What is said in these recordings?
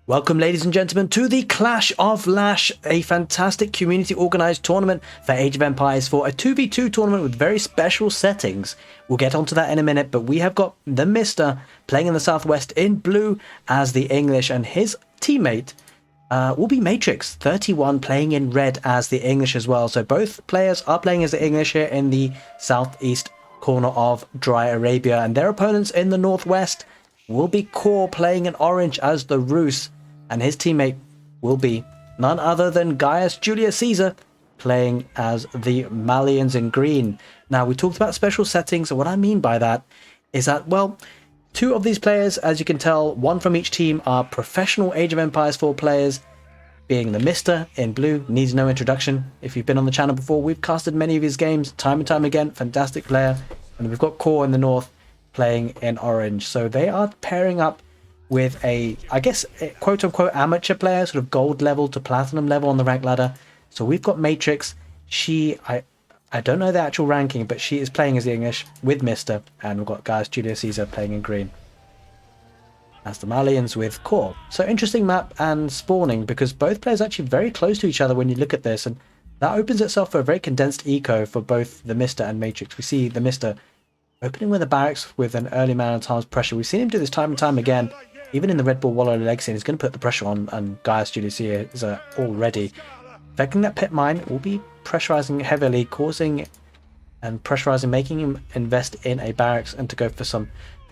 Welcome, ladies and gentlemen, to the Clash of Lash, a fantastic community-organised tournament for Age of Empires 4, a 2v2 tournament with very special settings. We'll get onto that in a minute, but we have got the Mista playing in the southwest in blue as the English, and his teammate will be Matrix 31 playing in red as the English as well. So both players are playing as the English here in the southeast corner of Dry Arabia, and their opponents in the northwest will be Core playing in orange as the Rus, and his teammate will be none other than Gaius Julius Caesar playing as the Malians in green. Now, we talked about special settings, and what I mean by that is that, well, two of these players, as you can tell, one from each team, are professional Age of Empires 4 players, being the Mista in blue, needs no introduction. If you've been on the channel before, we've casted many of his games time and time again, fantastic player. And we've got Core in the north playing in orange. So they are pairing up with a, I guess, a quote-unquote amateur player, sort of gold level to platinum level on the rank ladder. So we've got Matrix. I don't know the actual ranking, but she is playing as the English with Mista. And we've got Gaius Julius Caesar playing in green as the Malians with Core. So interesting map and spawning, because both players are actually very close to each other when you look at this. And that opens itself for a very condensed eco for both the Mista and Matrix. We see the Mista opening with a barracks with an early man-at-arms pressure. We've seen him do this time and time again. Even in the Red Bull Wallow Legacy, and he's going to put the pressure on, and Gaius Julius is already affecting that pit mine. Will be pressurizing heavily, causing and pressurizing, making him invest in a barracks and to go for some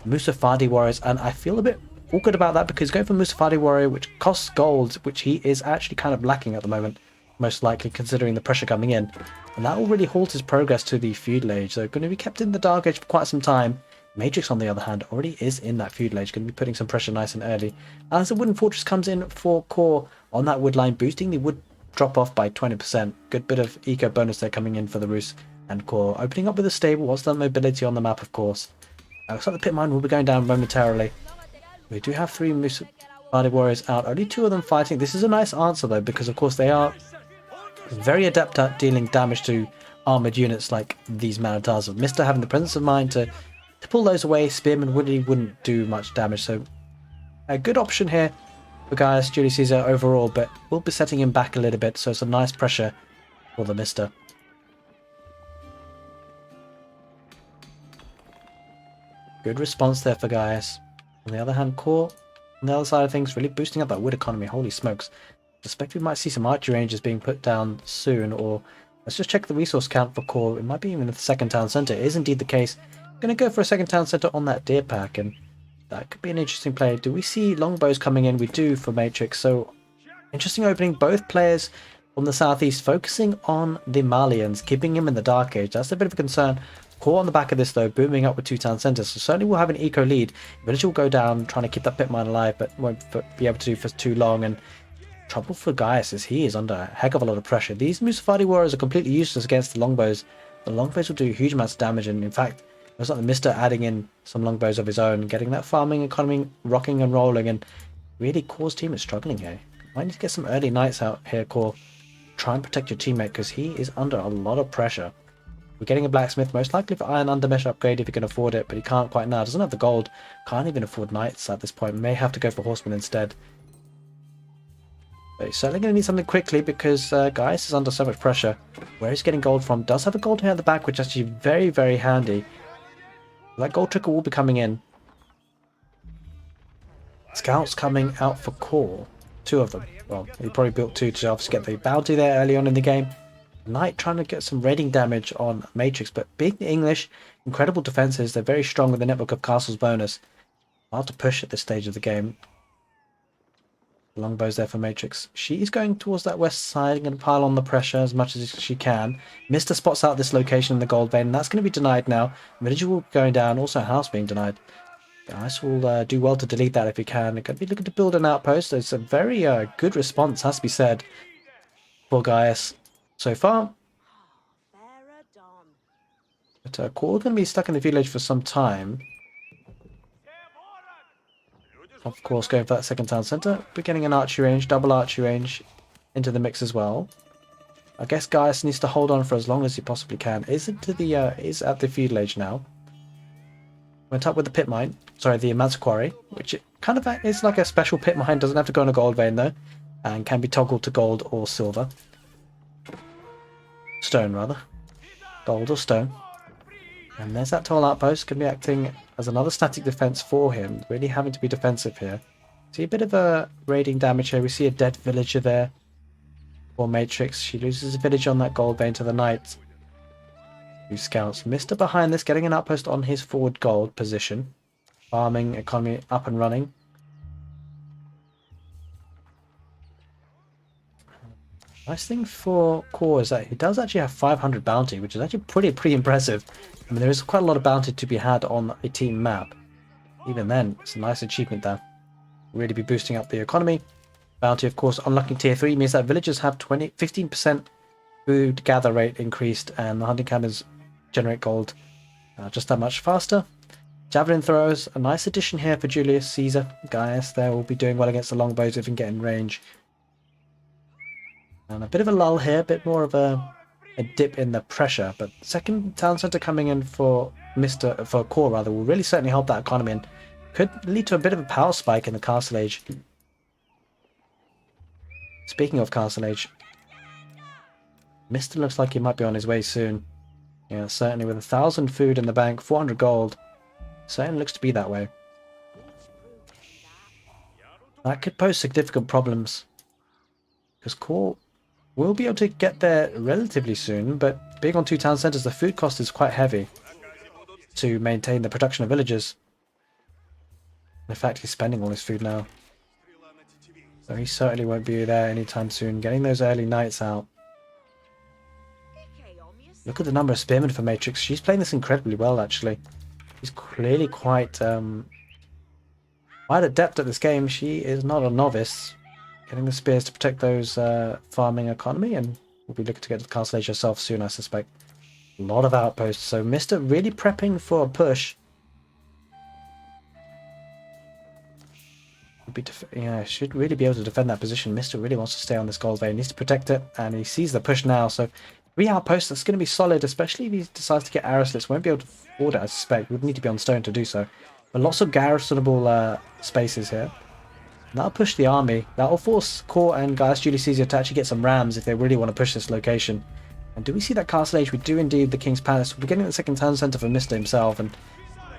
Musafadi warriors. And I feel a bit awkward about that, because going for Musafadi warrior, which costs gold, which he is actually kind of lacking at the moment, most likely considering the pressure coming in, and that will really halt his progress to the feudal age. So going to be kept in the dark age for quite some time. Matrix, on the other hand, already is in that feudal age, going to be putting some pressure nice and early. As the wooden fortress comes in for Core on that wood line, boosting the wood drop off by 20%. Good bit of eco bonus there coming in for the Rus and Core. Opening up with a stable. What's that mobility on the map, of course? Looks like the pit mine will be going down momentarily. We do have 3 Musafadi warriors out, only 2 of them fighting. This is a nice answer though, because of course they are very adept at dealing damage to armored units like these man-at-arms. Mista having the presence of mind to pull those away. Spearmen wouldn't do much damage, so a good option here for Gaius Julius Caesar overall, but we'll be setting him back a little bit, so it's a nice pressure for the Mista. Good response there for Gaius. On the other hand, Core, on the other side of things, really boosting up that wood economy. Holy smokes. I suspect we might see some archery ranges being put down soon, or let's just check the resource count for Core. It might be even the second town centre. It is indeed the case. I'm going to go for a second town centre on that deer pack, and that could be an interesting play. Do we see longbows coming in? We do for Matrix, so interesting opening. Both players from the southeast focusing on the Malians, keeping him in the dark age. That's a bit of a concern. Core on the back of this though, booming up with 2 town centres, so certainly we'll have an eco lead. Village will go down, trying to keep that pit mine alive, but won't be able to do for too long. And trouble for Gaius is he is under a heck of a lot of pressure. These Musafadi warriors are completely useless against the longbows. The longbows will do huge amounts of damage, and in fact, it was like the Mista adding in some longbows of his own, getting that farming economy rocking and rolling, and really Core's team is struggling here. Might need to get some early knights out here, Core. Try and protect your teammate, because he is under a lot of pressure. We're getting a blacksmith, most likely for iron undermesh upgrade if he can afford it, but he can't quite now. Doesn't have the gold, can't even afford knights at this point. May have to go for horsemen instead. But he's certainly going to need something quickly, because Gaius is under so much pressure. Where he's getting gold from, does have a gold here at the back, which is actually very, very handy. That gold trickle will be coming in. Scouts coming out for Core. 2 of them. Well, he probably built 2 to obviously get the bounty there early on in the game. Knight trying to get some raiding damage on Matrix, but being the English, incredible defenses. They're very strong with the network of castles bonus. Hard to push at this stage of the game. Longbows there for Matrix. She's going towards that west side, going to pile on the pressure as much as she can. Mista spots out this location in the gold vein, and that's going to be denied now. Village will be going down, also house being denied. Gaius will do well to delete that if he can. They're going to be looking to build an outpost. It's a very good response, has to be said, for Gaius so far. But Core going to be stuck in the village for some time. Of course, going for that second town centre. We're getting an archery range, double archery range into the mix as well. I guess Gaius needs to hold on for as long as he possibly can. Is at the feudal age now. Went up with the pit mine. Sorry, the Mansa Quarry, which it kind of is like a special pit mine. Doesn't have to go on a gold vein though, and can be toggled to gold or silver. Stone rather. Gold or stone. And there's that tall outpost. Can be acting as another static defense for him. Really having to be defensive here. See a bit of a raiding damage here. We see a dead villager there. Or Matrix. She loses a village on that gold vein to the knight. Two scouts. Mista behind this, getting an outpost on his forward gold position. Farming economy up and running. Nice thing for Core is that he does actually have 500 bounty, which is actually pretty impressive. I mean, there is quite a lot of bounty to be had on a team map. Even then, it's a nice achievement there. Really be boosting up the economy. Bounty, of course, unlocking tier 3 means that villagers have 15% food gather rate increased, and the hunting cabins generate gold just that much faster. Javelin throws, a nice addition here for Julius, Caesar, Gaius. There will be doing well against the longbows if he can get in range. And a bit of a lull here, a bit more of a dip in the pressure, but second town centre coming in for Core rather will really certainly help that economy and could lead to a bit of a power spike in the Castle Age. Speaking of Castle Age, Mista looks like he might be on his way soon. Yeah, certainly with 1,000 food in the bank, 400 gold. Certainly looks to be that way. That could pose significant problems, because Core will be able to get there relatively soon, but being on 2 town centres, the food cost is quite heavy to maintain the production of villagers. In fact, he's spending all his food now. So he certainly won't be there anytime soon. Getting those early knights out. Look at the number of spearmen for Matrix. She's playing this incredibly well, actually. She's clearly quite adept at this game. She is not a novice. Getting the spears to protect those farming economy, and we'll be looking to get to the Castle Age herself soon, I suspect. A lot of outposts, so Mista really prepping for a push. Should really be able to defend that position. Mista really wants to stay on this gold vein, needs to protect it, and he sees the push now, so 3 outposts, that's going to be solid, especially if he decides to get Arislets. Won't be able to afford it, I suspect. Would need to be on stone to do so. But lots of garrisonable spaces here. That'll push the army. That'll force Core and Gaius Julius Caesar to actually get some rams if they really want to push this location. And do we see that Castle Age? We do indeed. The King's Palace. We're getting the second town centre for Mista himself, and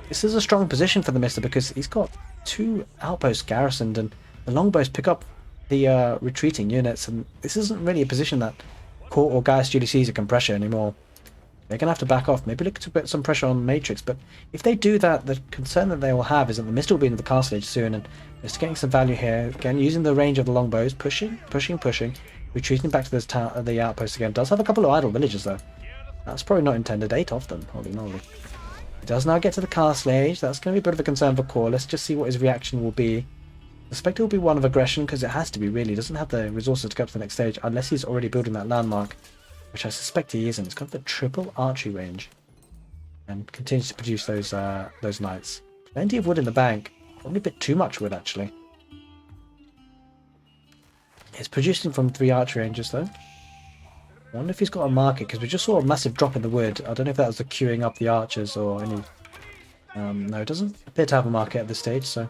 this is a strong position for the Mista because he's got 2 outposts garrisoned, and the longbows pick up the retreating units, and this isn't really a position that Core or Gaius Julius Caesar can pressure anymore. They're going to have to back off, maybe look to put some pressure on Matrix, but if they do that, the concern that they will have is that the Mista will be in the Castle Age soon, and just getting some value here, again using the range of the longbows, pushing, retreating back to the outpost again. Does have a couple of idle villagers though. That's probably not intended, 8 of them, holy moly. He does now get to the Castle Age. That's going to be a bit of a concern for Core. Let's just see what his reaction will be. I suspect it will be one of aggression, because it has to be really. He doesn't have the resources to go to the next stage, unless he's already building that landmark, which I suspect he isn't. It's got the triple archery range, and continues to produce those knights. Plenty of wood in the bank. Probably a bit too much wood, actually. It's producing from 3 archery ranges, though. I wonder if he's got a market, because we just saw a massive drop in the wood. I don't know if that was the queuing up the archers or any... no, it doesn't appear to have a market at this stage, so...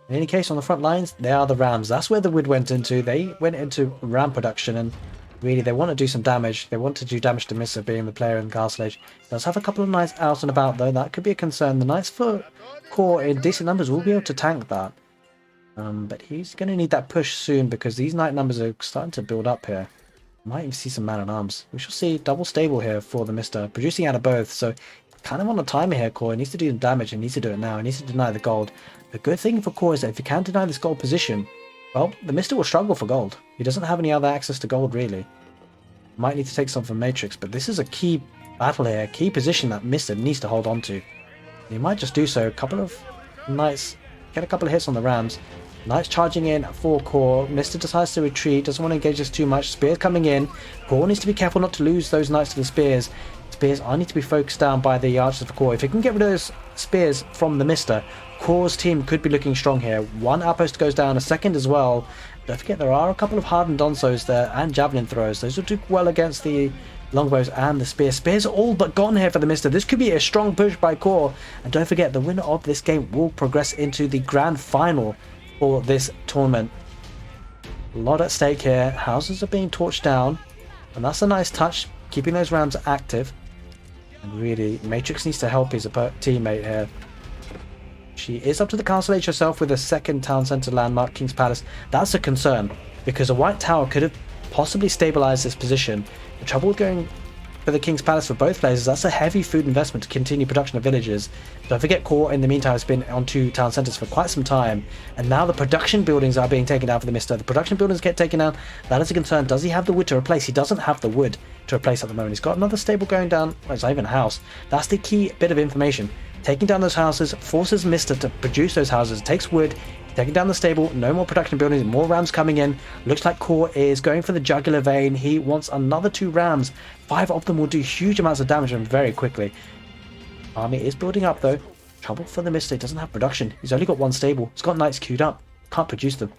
In any case, on the front lines, they are the rams. That's where the wood went into. They went into ram production, and really they want to do some damage. They want to do damage to Mista, being the player in the Castle Age. Does have a couple of knights out and about, though. That could be a concern. The knights for Core in decent numbers will be able to tank that. But he's going to need that push soon, because these knight numbers are starting to build up here. Might even see some man-at-arms. We shall see. Double stable here for the Mista, producing out of both, so kind of on a timer here. Core, he needs to do some damage, and needs to do it now. He needs to deny the gold. The good thing for Core is that if he can deny this gold position, well, the Mista will struggle for gold. He doesn't have any other access to gold, really. Might need to take some from Matrix, but this is a key battle here, key position that Mista needs to hold on to. He might just do so. A couple of knights, get a couple of hits on the rams. Knights charging in for Core. Mista decides to retreat, doesn't want to engage this too much. Spears coming in. Core needs to be careful not to lose those knights to the spears. Spears I need to be focused down by the archers for Core. If he can get rid of those spears from the Mista, Core's team could be looking strong here. 1 outpost goes down, a second as well. Don't forget there are a couple of hardened Donsos there and javelin throws. Those will do well against the longbows and the spears. Spears are all but gone here for the Mista. This could be a strong push by Core. And don't forget, the winner of this game will progress into the grand final for this tournament. A lot at stake here. Houses are being torched down. And that's a nice touch, keeping those rams active. And really, Matrix needs to help his teammate here. She is up to the castle age herself with a second town centre landmark, King's Palace. That's a concern, because a white tower could have possibly stabilised this position. The trouble with going for the King's Palace for both players is that's a heavy food investment to continue production of villages. Don't forget, Core in the meantime has been on 2 town centres for quite some time, and now the production buildings are being taken down for the Mista. The production buildings get taken down. That is a concern. Does he have the wood to replace? He doesn't have the wood to replace at the moment. He's got another stable going down. Well, it's not even a house. That's the key bit of information. Taking down those houses forces Mista to produce those houses. It takes wood. Taking down the stable, no more production buildings, more rams coming in. Looks like Core is going for the jugular vein. He wants another 2 rams. 5 of them will do huge amounts of damage and very quickly. Army is building up though. Trouble for the Mista, he doesn't have production. He's only got 1 stable. He's got knights queued up. Can't produce them.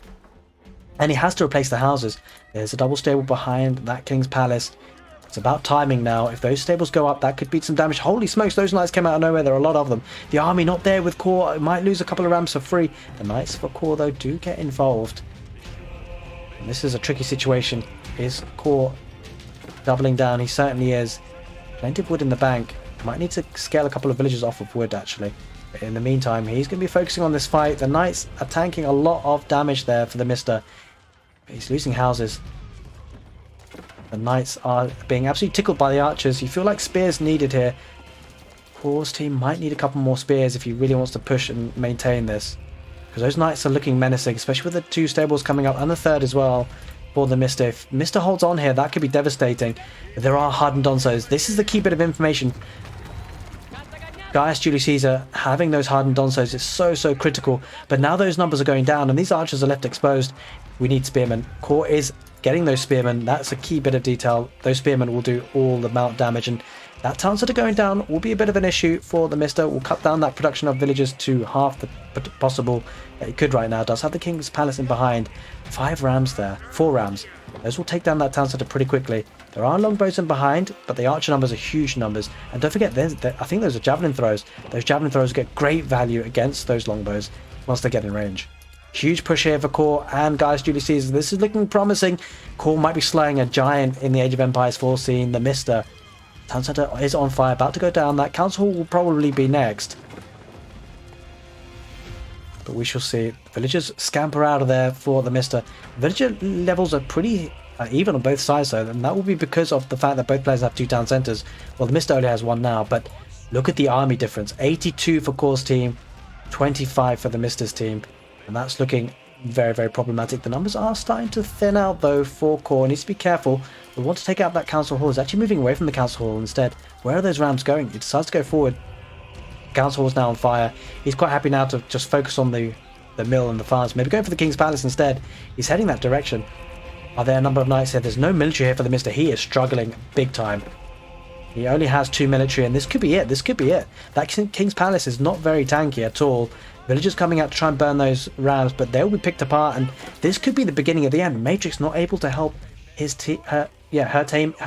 And he has to replace the houses. There's a double stable behind that King's Palace. It's about timing now. If those stables go up, that could beat some damage. Holy smokes, those knights came out of nowhere. There are a lot of them. The army not there with Core. Might lose a couple of rams for free. The knights for Core, though, do get involved. And this is a tricky situation. Is Core doubling down? He certainly is. Plenty of wood in the bank. Might need to scale a couple of villages off of wood, actually. But in the meantime, he's going to be focusing on this fight. The knights are tanking a lot of damage there for the Mista. He's losing houses. The knights are being absolutely tickled by the archers. You feel like spears needed here. Core's team might need a couple more spears if he really wants to push and maintain this. Because those knights are looking menacing, especially with the 2 stables coming up and the 3rd as well for the Mista. If Mista holds on here, that could be devastating. But there are hardened donzos. This is the key bit of information. Gaius, Julius Caesar, having those hardened donzos is so critical. But now those numbers are going down and these archers are left exposed. We need spearmen. Core is getting those spearmen. That's a key bit of detail. Those spearmen will do all the amount damage, and that town centre going down will be a bit of an issue for the Mista. Will cut down that production of villages to half the possible that it could right now. Does have the King's Palace in behind. 5 rams there. 4 rams. Those will take down that town centre pretty quickly. There are longbows in behind, but the archer numbers are huge numbers. And don't forget, I think those are javelin throws. Those javelin throws get great value against those longbows once they get in range. Huge push here for Core and Gaius Julius Caesar. This is looking promising. Core might be slaying a giant in the Age of Empires 4 scene. The Mista. Town centre is on fire, about to go down. That council hall will probably be next. But we shall see. Villagers scamper out of there for the Mista. Villager levels are pretty even on both sides though, and that will be because of the fact that both players have 2 town centres. Well, the Mista only has 1 now, but look at the army difference. 82 for Core's team, 25 for the Mista's team. And that's looking very problematic. The numbers are starting to thin out though for Core. Needs to be careful. We want to take out that council hall. He's actually moving away from the council hall instead. Where are those rams going? He decides to go forward. Council hall is now on fire. He's quite happy now to just focus on the mill and the farms. Maybe go for the King's Palace instead. He's heading that direction. Are there a number of knights here? There's no military here for the Mista. He is struggling big time. He only has 2 military, and this could be it. This could be it. That King's Palace is not very tanky at all. Villagers coming out to try and burn those rams, but they'll be picked apart, and this could be the beginning of the end. Matrix not able to help her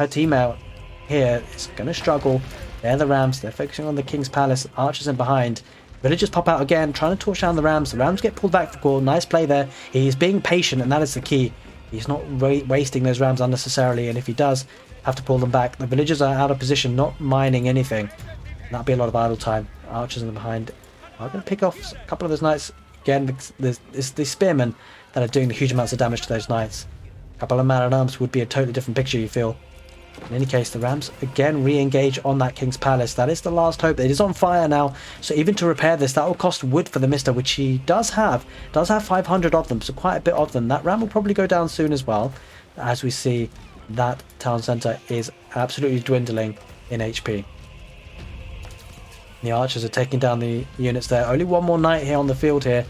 team out here. It's going to struggle. They're the rams. They're focusing on the King's Palace. Archers in behind. Villagers pop out again, trying to torch down the rams. The rams get pulled back for Core. Nice play there. He's being patient, and that is the key. He's not wasting those rams unnecessarily, and if he does have to pull them back, the villagers are out of position, not mining anything. That'll be a lot of idle time. Archers in the behind are going to pick off a couple of those knights. Again, it's the spearmen that are doing the huge amounts of damage to those knights. A couple of man-at-arms would be a totally different picture, you feel. In any case, the rams again re-engage on that King's Palace. That is the last hope. It is on fire now, so even to repair this, that will cost wood for the Mista, which he does have 500 of them, so quite a bit of them. That ram will probably go down soon as well, as we see that town centre is absolutely dwindling in HP. The archers are taking down the units there. Only 1 more knight here on the field here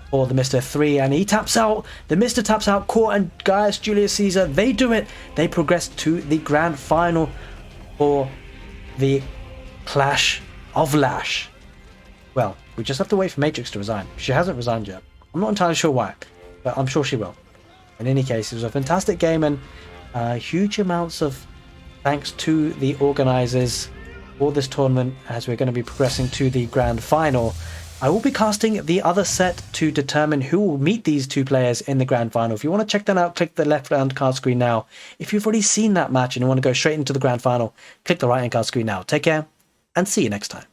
for the Mista. 3, and he taps out. The Mista taps out. Core and Gaius Julius Caesar, they do it. They progress to the grand final for the Clash of Lash. Well, we just have to wait for Matrix to resign. She hasn't resigned yet. I'm not entirely sure why, but I'm sure she will. In any case, it was a fantastic game, and huge amounts of thanks to the organisers for this tournament, as we're going to be progressing to the grand final. I will be casting the other set to determine who will meet these two players in the grand final. If you want to check that out, click the left-hand card screen now. If you've already seen that match and you want to go straight into the grand final, click the right-hand card screen now. Take care, and see you next time.